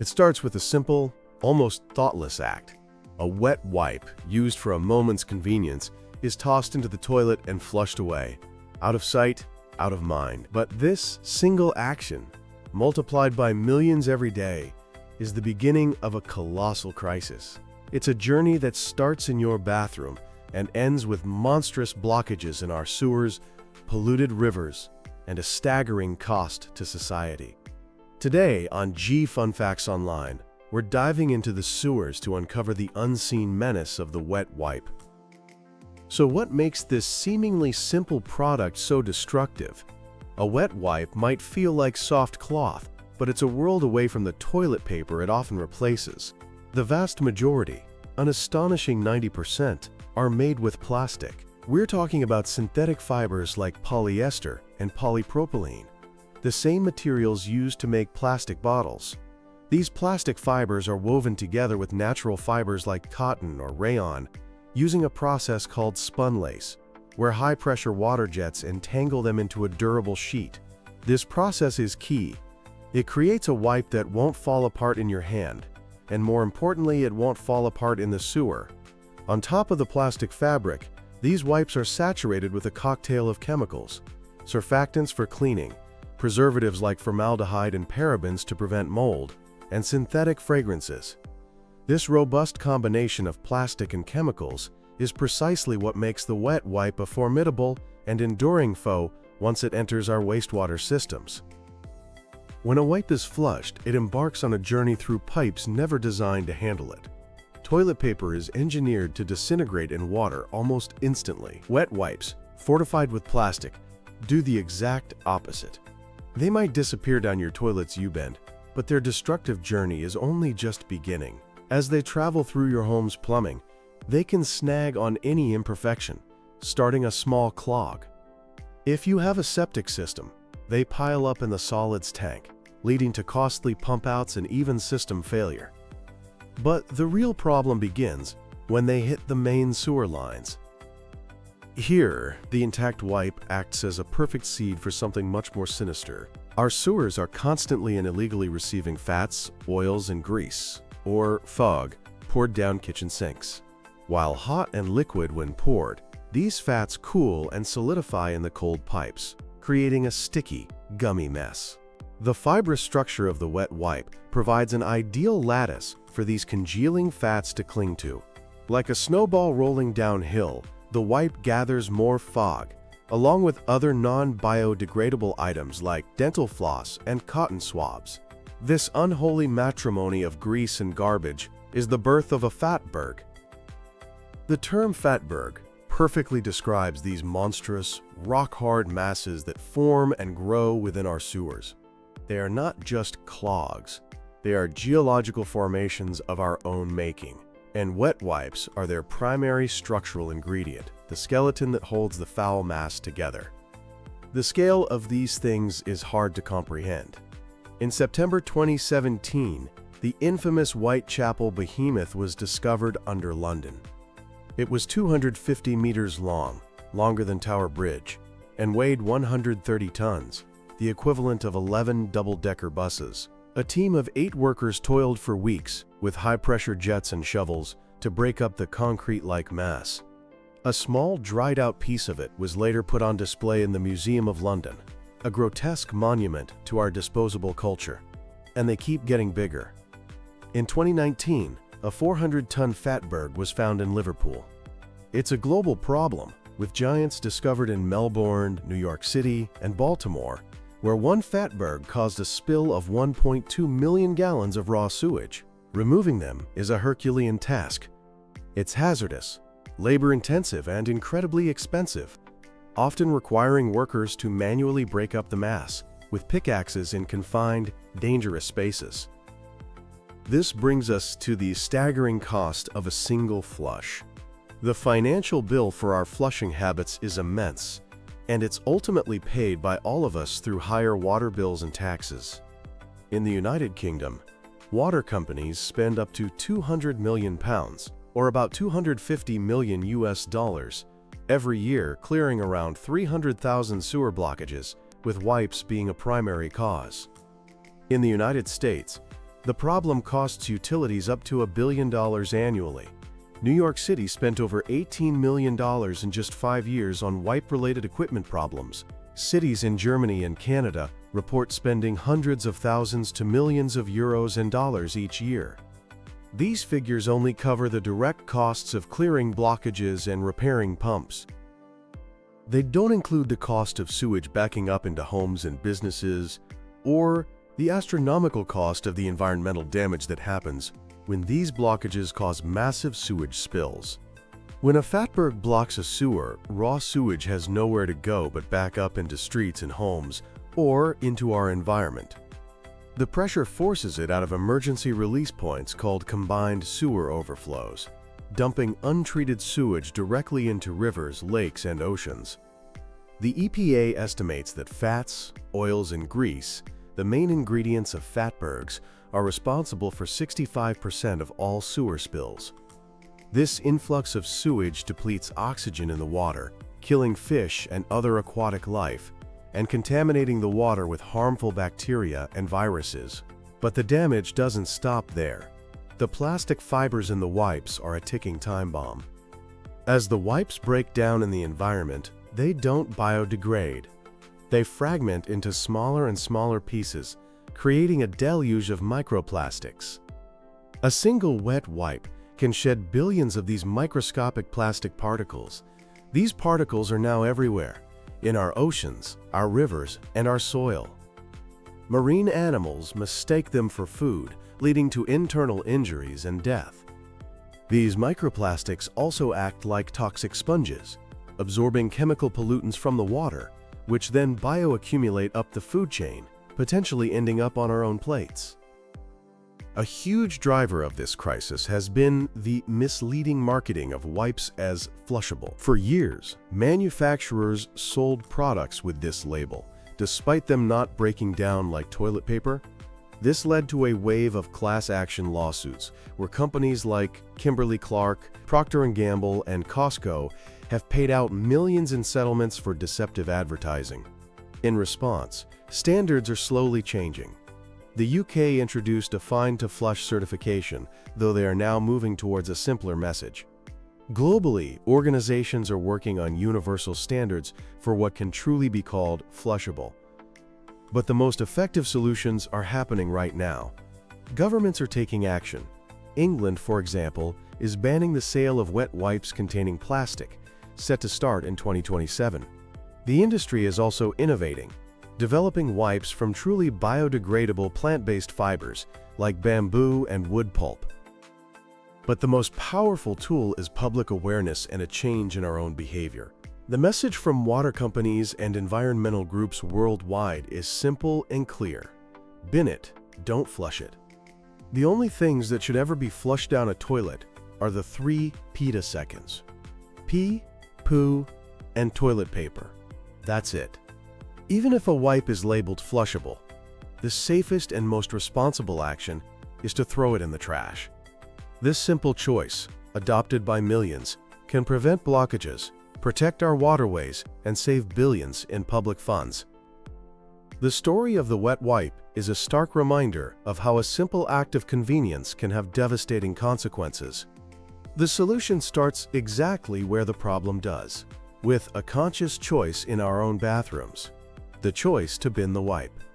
It starts with a simple, almost thoughtless act. A wet wipe, used for a moment's convenience, is tossed into the toilet and flushed away. Out of sight, out of mind. But this single action, multiplied by millions every day, is the beginning of a colossal crisis. It's a journey that starts in your bathroom and ends with monstrous blockages in our sewers, polluted rivers, and a staggering cost to society. Today on Fun Facts Online, we're diving into the sewers to uncover the unseen menace of the wet wipe. So what makes this seemingly simple product so destructive? A wet wipe might feel like soft cloth, but it's a world away from the toilet paper it often replaces. The vast majority, an astonishing 90%, are made with plastic. We're talking about synthetic fibers like polyester and polypropylene, the same materials used to make plastic bottles. These plastic fibers are woven together with natural fibers like cotton or rayon, using a process called spunlace, where high-pressure water jets entangle them into a durable sheet. This process is key. It creates a wipe that won't fall apart in your hand, and more importantly, it won't fall apart in the sewer. On top of the plastic fabric, these wipes are saturated with a cocktail of chemicals: surfactants for cleaning, preservatives like formaldehyde and parabens to prevent mold, and synthetic fragrances. This robust combination of plastic and chemicals is precisely what makes the wet wipe a formidable and enduring foe once it enters our wastewater systems. When a wipe is flushed, it embarks on a journey through pipes never designed to handle it. Toilet paper is engineered to disintegrate in water almost instantly. Wet wipes, fortified with plastic, do the exact opposite. They might disappear down your toilet's U-bend, but their destructive journey is only just beginning. As they travel through your home's plumbing, they can snag on any imperfection, starting a small clog. If you have a septic system, they pile up in the solids tank, leading to costly pump-outs and even system failure. But the real problem begins when they hit the main sewer lines. Here, the intact wipe acts as a perfect seed for something much more sinister. Our sewers are constantly and illegally receiving fats, oils, and grease, or fog, poured down kitchen sinks. While hot and liquid when poured, these fats cool and solidify in the cold pipes, creating a sticky, gummy mess. The fibrous structure of the wet wipe provides an ideal lattice for these congealing fats to cling to. Like a snowball rolling downhill, the wipe gathers more fog, along with other non-biodegradable items like dental floss and cotton swabs. This unholy matrimony of grease and garbage is the birth of a fatberg. The term fatberg perfectly describes these monstrous, rock-hard masses that form and grow within our sewers. They are not just clogs. They are geological formations of our own making, and wet wipes are their primary structural ingredient, the skeleton that holds the foul mass together. The scale of these things is hard to comprehend. In September 2017, the infamous Whitechapel behemoth was discovered under London. It was 250 meters long, longer than Tower Bridge, and weighed 130 tons, the equivalent of 11 double-decker buses. A team of 8 workers toiled for weeks with high-pressure jets and shovels to break up the concrete-like mass. A small, dried-out piece of it was later put on display in the Museum of London, a grotesque monument to our disposable culture. And they keep getting bigger. In 2019, a 400-ton fatberg was found in Liverpool. It's a global problem, with giants discovered in Melbourne, New York City, and Baltimore, where one fatberg caused a spill of 1.2 million gallons of raw sewage. Removing them is a Herculean task. It's hazardous, labor-intensive, and incredibly expensive, often requiring workers to manually break up the mass with pickaxes in confined, dangerous spaces. This brings us to the staggering cost of a single flush. The financial bill for our flushing habits is immense, and it's ultimately paid by all of us through higher water bills and taxes. In the United Kingdom, water companies spend up to £200 million, or about $250 million US, every year clearing around 300,000 sewer blockages, with wipes being a primary cause. In the United States, The problem costs utilities up to $1 billion annually. New York City spent over $18 million in just 5 years on wipe-related equipment problems. Cities in Germany and Canada report spending hundreds of thousands to millions of euros and dollars each year. These figures only cover the direct costs of clearing blockages and repairing pumps. They don't include the cost of sewage backing up into homes and businesses, or the astronomical cost of the environmental damage that happens when these blockages cause massive sewage spills. When a fatberg blocks a sewer, raw sewage has nowhere to go but back up into streets and homes, or into our environment. The pressure forces it out of emergency release points called combined sewer overflows, dumping untreated sewage directly into rivers, lakes, and oceans. The EPA estimates that fats, oils, and grease, the main ingredients of fatbergs, are responsible for 65% of all sewer spills. This influx of sewage depletes oxygen in the water, killing fish and other aquatic life, and contaminating the water with harmful bacteria and viruses. But the damage doesn't stop there. The plastic fibers in the wipes are a ticking time bomb. As the wipes break down in the environment, they don't biodegrade. They fragment into smaller and smaller pieces, creating a deluge of microplastics. A single wet wipe can shed billions of these microscopic plastic particles. These particles are now everywhere, in our oceans, our rivers, and our soil. Marine animals mistake them for food, leading to internal injuries and death. These microplastics also act like toxic sponges, absorbing chemical pollutants from the water, which then bioaccumulate up the food chain, potentially ending up on our own plates. A huge driver of this crisis has been the misleading marketing of wipes as flushable. For years, manufacturers sold products with this label, despite them not breaking down like toilet paper. This led to a wave of class action lawsuits, where companies like Kimberly-Clark, Procter & Gamble, and Costco have paid out millions in settlements for deceptive advertising. In response, standards are slowly changing. The UK introduced a fine-to-flush certification, though they are now moving towards a simpler message. Globally, organizations are working on universal standards for what can truly be called flushable. But the most effective solutions are happening right now. Governments are taking action. England, for example, is banning the sale of wet wipes containing plastic, set to start in 2027. The industry is also innovating, developing wipes from truly biodegradable plant-based fibers like bamboo and wood pulp. But the most powerful tool is public awareness and a change in our own behavior. The message from water companies and environmental groups worldwide is simple and clear. Bin it, don't flush it. The only things that should ever be flushed down a toilet are the 3 PETA seconds: pee, poo, and toilet paper. That's it. Even if a wipe is labeled flushable, the safest and most responsible action is to throw it in the trash. This simple choice, adopted by millions, can prevent blockages, protect our waterways, and save billions in public funds. The story of the wet wipe is a stark reminder of how a simple act of convenience can have devastating consequences. The solution starts exactly where the problem does, with a conscious choice in our own bathrooms. The choice to bin the wipe.